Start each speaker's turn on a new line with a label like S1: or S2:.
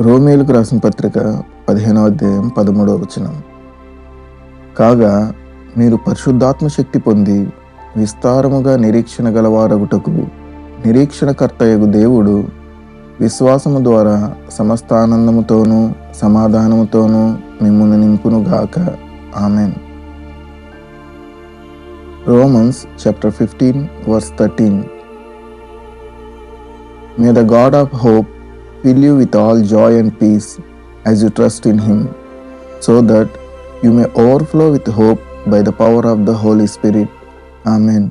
S1: రోమీయులకు రాసిన పత్రిక 15వ అధ్యాయం 13వ వచనం. కాగా మీరు పరిశుద్ధాత్మ శక్తి పొంది విస్తారముగా నిరీక్షణ గలవారగుటకు నిరీక్షణకర్తయగు దేవుడు విశ్వాసము ద్వారా సమస్త ఆనందముతోనూ సమాధానముతోనూ మిమ్మును నింపునుగాక. Amen. Romans chapter 15 verse 13. May the God of hope fill you with all joy and peace as you trust in Him, so that you may overflow with hope by the power of the Holy Spirit. Amen.